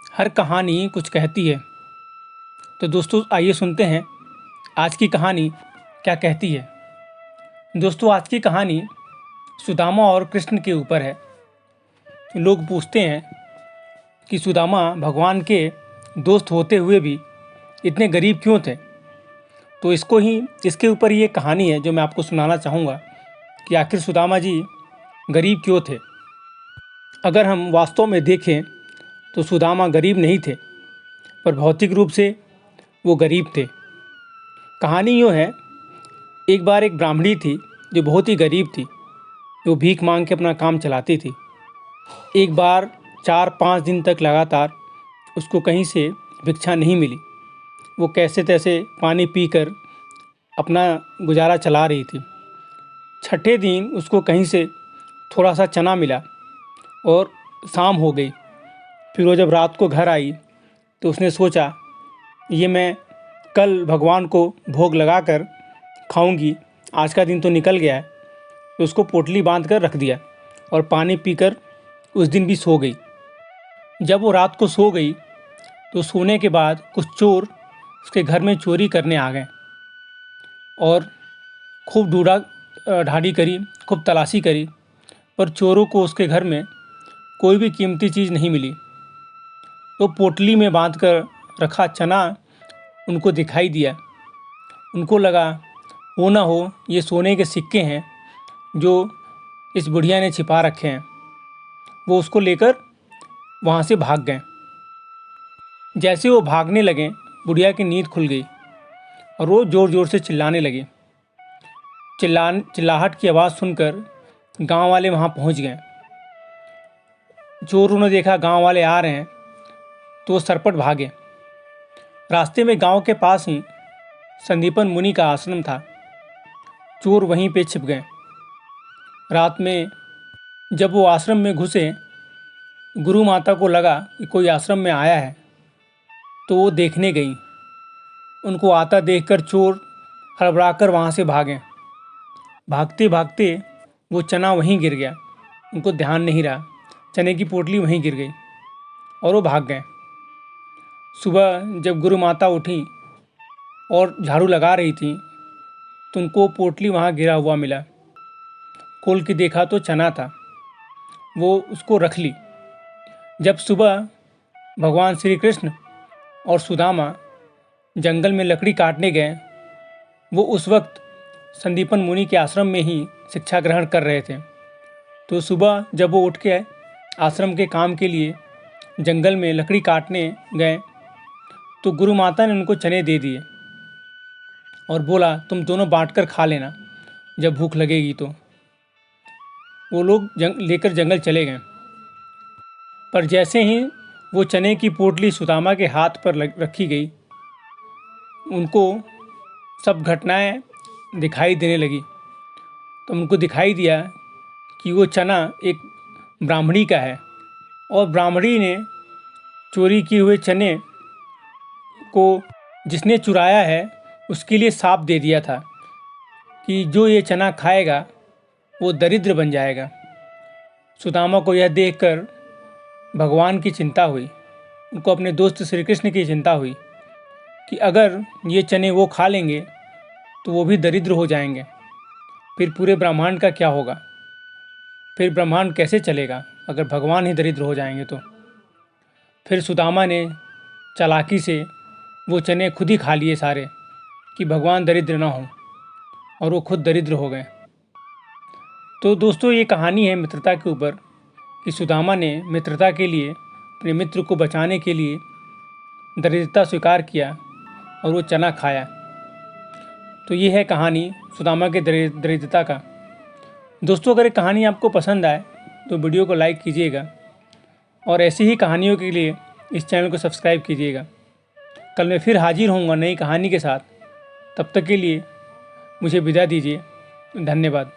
हर कहानी कुछ कहती है। तो दोस्तों आइए सुनते हैं आज की कहानी क्या कहती है। दोस्तों आज की कहानी सुदामा और कृष्ण के ऊपर है। लोग पूछते हैं कि सुदामा भगवान के दोस्त होते हुए भी इतने गरीब क्यों थे। तो इसके ऊपर ये कहानी है जो मैं आपको सुनाना चाहूँगा कि आखिर सुदामा जी गरीब क्यों थे। अगर हम वास्तव में देखें तो सुदामा गरीब नहीं थे, पर भौतिक रूप से वो गरीब थे। कहानी यूँ है, एक बार एक ब्राह्मणी थी जो बहुत ही गरीब थी। वो भीख मांग के अपना काम चलाती थी। एक बार 4-5 दिन तक लगातार उसको कहीं से भिक्षा नहीं मिली। वो कैसे तैसे पानी पीकर अपना गुजारा चला रही थी। छठे दिन उसको कहीं से थोड़ा सा चना मिला और शाम हो गई। फिर वो जब रात को घर आई तो उसने सोचा ये मैं कल भगवान को भोग लगाकर खाऊंगी, आज का दिन तो निकल गया है। तो उसको पोटली बांध कर रख दिया और पानी पीकर उस दिन भी सो गई। जब वो रात को सो गई तो सोने के बाद कुछ चोर उसके घर में चोरी करने आ गए और खूब ढूंढा ढांडी करी, खूब तलाशी करी, पर चोरों को उसके घर में कोई भी कीमती चीज़ नहीं मिली। तो पोटली में बांध कर रखा चना उनको दिखाई दिया। उनको लगा हो ना हो ये सोने के सिक्के हैं जो इस बुढ़िया ने छिपा रखे हैं। वो उसको लेकर वहाँ से भाग गए। जैसे वो भागने लगे, बुढ़िया की नींद खुल गई और वो ज़ोर ज़ोर से चिल्लाने लगी। चिल्लाहट की आवाज़ सुनकर गांव वाले वहाँ पहुँच गए। चोरों ने देखा गांव वाले आ रहे हैं तो वो सरपट भागे। रास्ते में गांव के पास ही संदीपन मुनि का आश्रम था। चोर वहीं पे छिप गए। रात में जब वो आश्रम में घुसे, गुरु माता को लगा कि कोई आश्रम में आया है, तो वो देखने गई। उनको आता देखकर चोर हड़बड़ाकर वहाँ से भागे। भागते भागते वो चना वहीं गिर गया। उनको ध्यान नहीं रहा, चने की पोटली वहीं गिर गई और वो भाग गए। सुबह जब गुरु माता उठी और झाड़ू लगा रही थी तो उनको पोटली वहाँ गिरा हुआ मिला। खोल के देखा तो चना था। वो उसको रख ली। जब सुबह भगवान श्री कृष्ण और सुदामा जंगल में लकड़ी काटने गए, वो उस वक्त संदीपन मुनि के आश्रम में ही शिक्षा ग्रहण कर रहे थे। तो सुबह जब वो उठ के आश्रम के काम के लिए जंगल में लकड़ी काटने गए तो गुरु माता ने उनको चने दे दिए और बोला तुम दोनों बांटकर खा लेना जब भूख लगेगी तो। वो लोग लेकर जंगल चले गए। पर जैसे ही वो चने की पोटली सुदामा के हाथ पर रखी गई, उनको सब घटनाएं दिखाई देने लगी। तो उनको दिखाई दिया कि वो चना एक ब्राह्मणी का है और ब्राह्मणी ने चोरी किए हुए चने को जिसने चुराया है उसके लिए शाप दे दिया था कि जो ये चना खाएगा वो दरिद्र बन जाएगा। सुदामा को यह देखकर भगवान की चिंता हुई। उनको अपने दोस्त श्री कृष्ण की चिंता हुई कि अगर ये चने वो खा लेंगे तो वो भी दरिद्र हो जाएंगे। फिर पूरे ब्रह्मांड का क्या होगा? फिर ब्रह्मांड कैसे चलेगा अगर भगवान ही दरिद्र हो जाएंगे तो? फिर सुदामा ने चालाकी से वो चने खुद ही खा लिए सारे कि भगवान दरिद्र ना हो, और वो खुद दरिद्र हो गए। तो दोस्तों ये कहानी है मित्रता के ऊपर कि सुदामा ने मित्रता के लिए, अपने मित्र को बचाने के लिए दरिद्रता स्वीकार किया और वो चना खाया। तो ये है कहानी सुदामा के दरिद्रता का। दोस्तों अगर ये कहानी आपको पसंद आए तो वीडियो को लाइक कीजिएगा और ऐसी ही कहानियों के लिए इस चैनल को सब्सक्राइब कीजिएगा। कल मैं फिर हाजिर होऊंगा नई कहानी के साथ। तब तक के लिए मुझे विदा दीजिए। धन्यवाद।